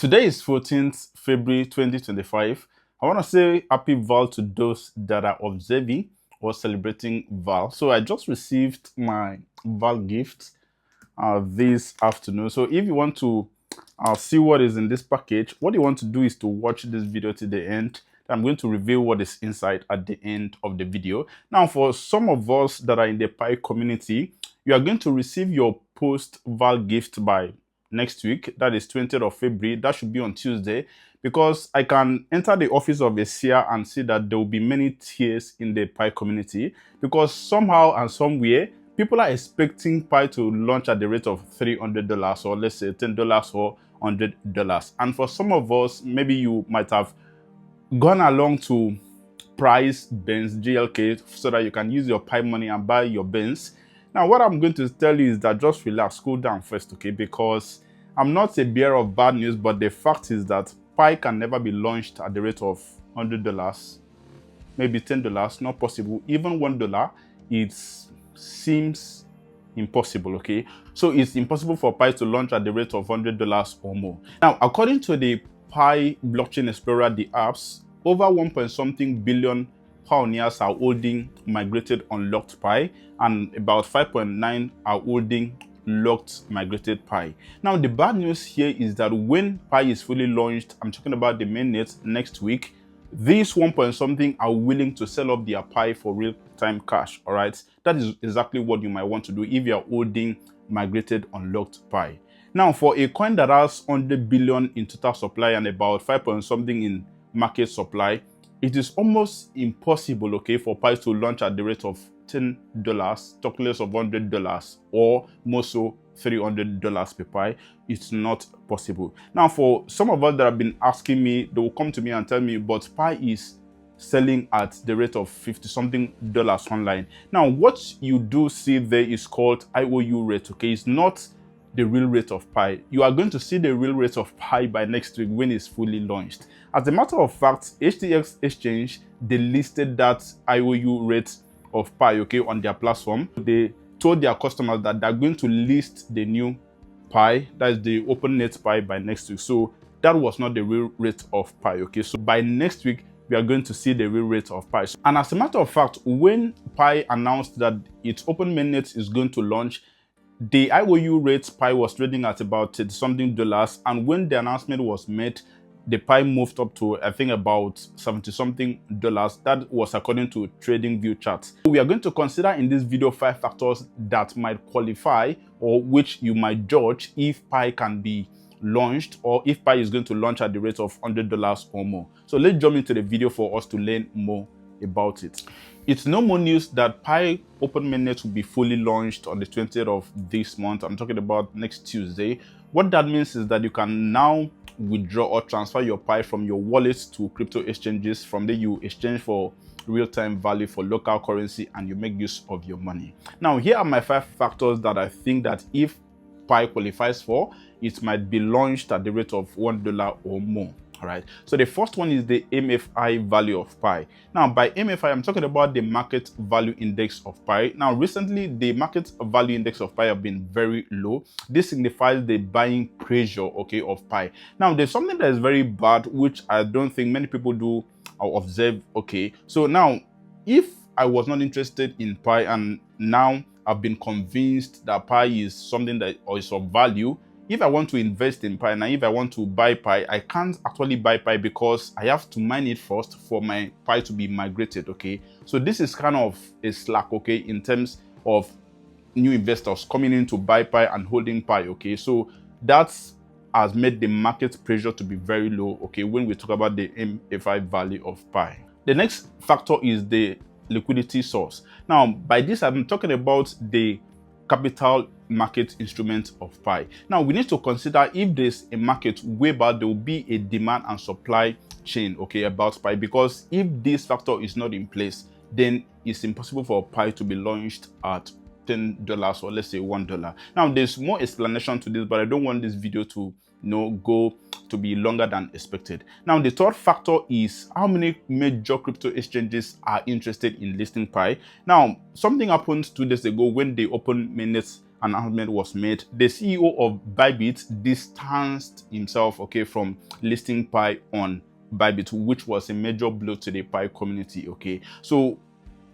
Today is 14th February 2025. I want to say happy Val to those that are observing or celebrating Val. So I just received my Val gift this afternoon. So if you want to see what is in this package, what you want to do is to watch this video to the end. I'm going to reveal what is inside at the end of the video. Now, for some of us that are in the Pi community, you are going to receive your post Val gift by next week. That is 20th of February. That should be on Tuesday, because I can enter the office of a seer and see that there will be many tiers in the Pi community, because somehow and somewhere people are expecting Pi to launch at the rate of $300, or let's say $10 or $100. And for some of us, maybe you might have gone along to price Benz GLK so that you can use your Pi money and buy your Benz. Now, what I'm going to tell you is that just relax, cool down first, okay? Because I'm not a bearer of bad news, but the fact is that Pi can never be launched at the rate of $100, maybe $10, not possible. Even $1, it seems impossible, okay? So it's impossible for Pi to launch at the rate of $100 or more. Now, according to the Pi Blockchain Explorer, the apps, over 1.something billion pioneers are holding migrated unlocked Pi, and about 5.9 are holding locked migrated Pi. Now, the bad news here is that when Pi is fully launched, I'm talking about the mainnet next week, these 1.something are willing to sell up their Pi for real-time cash. All right, that is exactly what you might want to do if you are holding migrated unlocked Pi. Now, for a coin that has 100 billion in total supply and about 5.something in market supply, it is almost impossible, okay, for Pi to launch at the rate of $10, talk less of $100, or more so $300 per Pi. It's not possible. Now, for some of us that have been asking me, they will come to me and tell me, but Pi is selling at the rate of $50-something online. Now, what you do see there is called IOU rate, okay? It's not the real rate of Pi. You are going to see the real rate of Pi by next week when it's fully launched. As a matter of fact, HTX Exchange, they listed that IOU rate of Pi, okay, on their platform. They told their customers that they're going to list the new Pi, that is the OpenNet Pi, by next week. So that was not the real rate of Pi, okay? So by next week, we are going to see the real rate of Pi. And as a matter of fact, when Pi announced that its open mainnet is going to launch, the IOU rate Pi was trading at about $30-something, and when the announcement was made, the Pi moved up to, I think, about $70-something. That was according to TradingView charts. We are going to consider in this video 5 factors that might qualify, or which you might judge if Pi can be launched, or if Pi is going to launch at the rate of $100 or more. So let's jump into the video for us to learn more about it. It's no more news that Pi Open Mainnet will be fully launched on the 20th of this month. I'm talking about next Tuesday. What that means is that you can now withdraw or transfer your Pi from your wallet to crypto exchanges. From there, you exchange for real-time value for local currency, and you make use of your money. Now, here are my 5 factors that I think that if Pi qualifies for, it might be launched at the rate of $1 or more. All right, so the first one is the MFI value of Pi. Now, by MFI, I'm talking about the market value index of Pi. Now, recently, the market value index of Pi have been very low. This signifies the buying pressure, okay, of Pi. Now, there's something that is very bad, which I don't think many people do or observe, okay. So now, if I was not interested in Pi and now I've been convinced that Pi is something that is of value, if I want to invest in Pi and if I want to buy Pi, I can't actually buy Pi because I have to mine it first for my Pi to be migrated, okay? So this is kind of a slack, okay, in terms of new investors coming in to buy Pi and holding Pi, okay? So that has made the market pressure to be very low, okay, when we talk about the MFI value of Pi. The next factor is the liquidity source. Now, by this, I'm talking about the capital market instrument of Pi. Now, we need to consider if there's a market whereby there will be a demand and supply chain, okay, about Pi, because if this factor is not in place, then it's impossible for Pi to be launched at $10 or let's say $1. Now, there's more explanation to this, but I don't want this video to go to be longer than expected. Now, the third factor is how many major crypto exchanges are interested in listing Pi. Now, something happened 2 days ago when the open mainnet announcement was made, the CEO of Bybit distanced himself, okay, from listing Pi on Bybit, which was a major blow to the Pi community, okay. So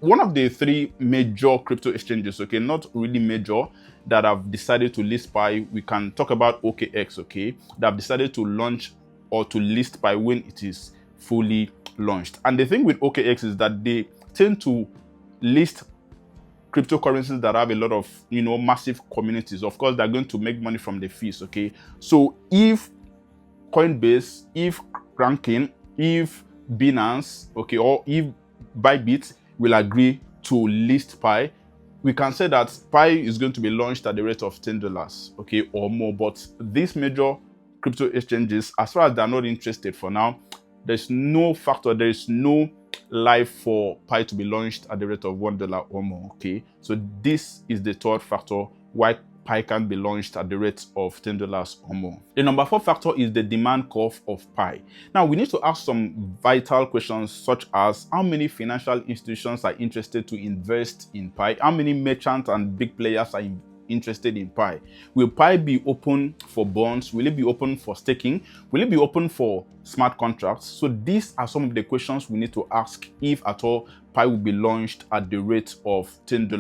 one of the three major crypto exchanges, okay, not really major, that have decided to list Pi, we can talk about OKX, okay, that have decided to launch or to list Pi when it is fully launched. And the thing with OKX is that they tend to list cryptocurrencies that have a lot of, massive communities. Of course, they're going to make money from the fees, okay. So if Coinbase, if Kraken, if Binance, okay, or if Bybit will agree to list Pi, we can say that Pi is going to be launched at the rate of $10, okay, or more. But these major crypto exchanges, as far as they're not interested for now, there's no factor, there is no life for Pi to be launched at the rate of $1 or more, okay. So this is the third factor why Pi can be launched at the rate of $10 or more. The number 4 factor is the demand curve of Pi. Now we need to ask some vital questions, such as how many financial institutions are interested to invest in Pi, how many merchants and big players are interested in Pi. Will Pi be open for bonds? Will it be open for staking? Will it be open for smart contracts? So these are some of the questions we need to ask if at all Pi will be launched at the rate of $10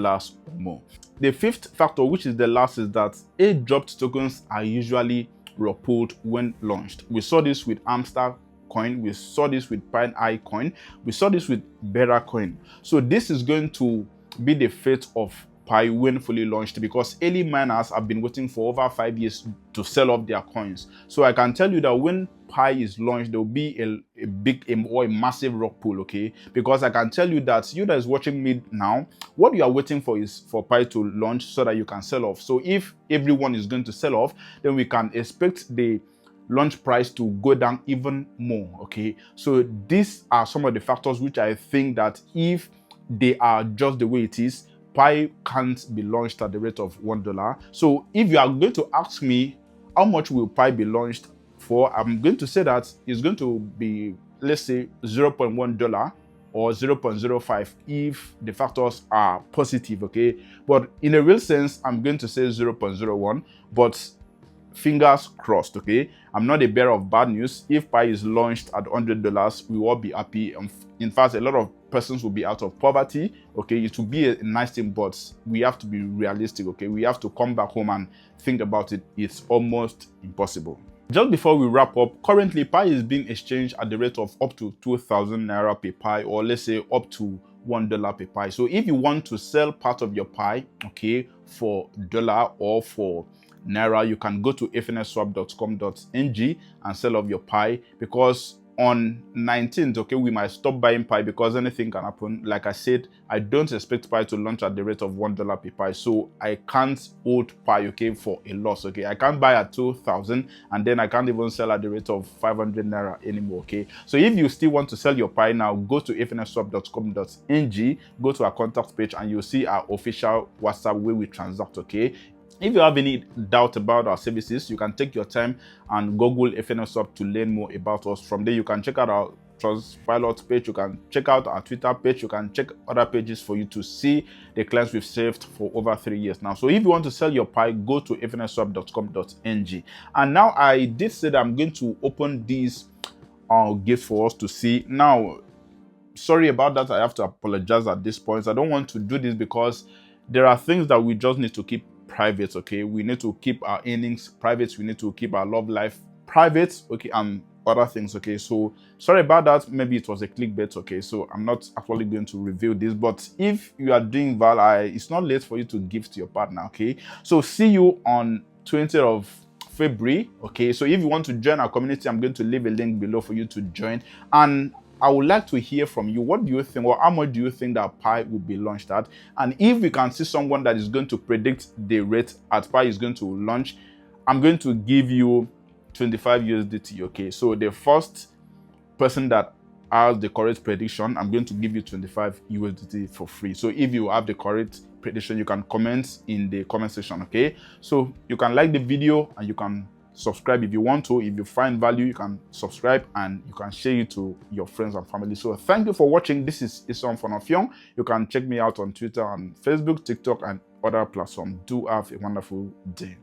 or more. The 5th factor, which is the last, is that age-dropped tokens are usually repelled when launched. We saw this with Amstar coin, we saw this with Pi coin, we saw this with Bera coin. So this is going to be the fate of Pi when fully launched, because early miners have been waiting for over 5 years to sell off their coins. So I can tell you that when Pi is launched, there will be a big or a massive rock pool, okay? Because I can tell you that you that is watching me now, what you are waiting for is for Pi to launch so that you can sell off. So if everyone is going to sell off, then we can expect the launch price to go down even more, okay? So these are some of the factors which I think that if they are just the way it is, Pi can't be launched at the rate of $1. So if you are going to ask me how much will Pi be launched for, I'm going to say that it's going to be, let's say, $0.1 or 0.05 if the factors are positive, okay? But in a real sense, I'm going to say 0.01, but fingers crossed, okay? I'm not a bearer of bad news. If Pi is launched at $100, we will be happy. In fact, a lot of persons will be out of poverty, okay? It will be a nice thing, but we have to be realistic, okay? We have to come back home and think about it. It's almost impossible. Just before we wrap up, currently Pi is being exchanged at the rate of up to 2,000 Naira per Pi, or let's say up to $1 per Pi. So if you want to sell part of your Pi, okay, for dollar or for Naira, you can go to FnFSwap.com.ng and sell off your Pi, because on 19th, okay, we might stop buying Pi because anything can happen. Like I said, I don't expect Pi to launch at the rate of $1 per Pi, so I can't hold Pi, okay, for a loss, okay? I can't buy at 2,000 and then I can't even sell at the rate of 500 Naira anymore, okay? So if you still want to sell your Pi now, go to FnFSwap.com.ng, go to our contact page, and you'll see our official WhatsApp where we transact, okay? If you have any doubt about our services, you can take your time and Google FnFSwap to learn more about us. From there, you can check out our Trustpilot page, you can check out our Twitter page, you can check other pages for you to see the clients we've served for over 3 years now. So if you want to sell your Pi, go to FnFSwap.com.ng. And now I did say that I'm going to open these gifts for us to see. Now, sorry about that, I have to apologize at this point. I don't want to do this because there are things that we just need to keep private, okay? We need to keep our earnings private, we need to keep our love life private, okay, and other things, okay? So sorry about that. Maybe it was a clickbait, okay? So I'm not actually going to reveal this, but if you are doing Val, it's not late for you to give to your partner, okay? So see you on 20th of February, okay? So if you want to join our community, I'm going to leave a link below for you to join, and I would like to hear from you. What do you think, or how much do you think that Pi will be launched at? And if we can see someone that is going to predict the rate at Pi is going to launch, I'm going to give you 25 USDT, okay? So the first person that has the correct prediction, I'm going to give you 25 USDT for free. So if you have the correct prediction, you can comment in the comment section, okay? So you can like the video and you can subscribe if you want to. If you find value, you can subscribe and you can share it to your friends and family. So thank you for watching. This is Isom FnFSwap. You can check me out on Twitter and Facebook, TikTok, and other platforms. Do have a wonderful day.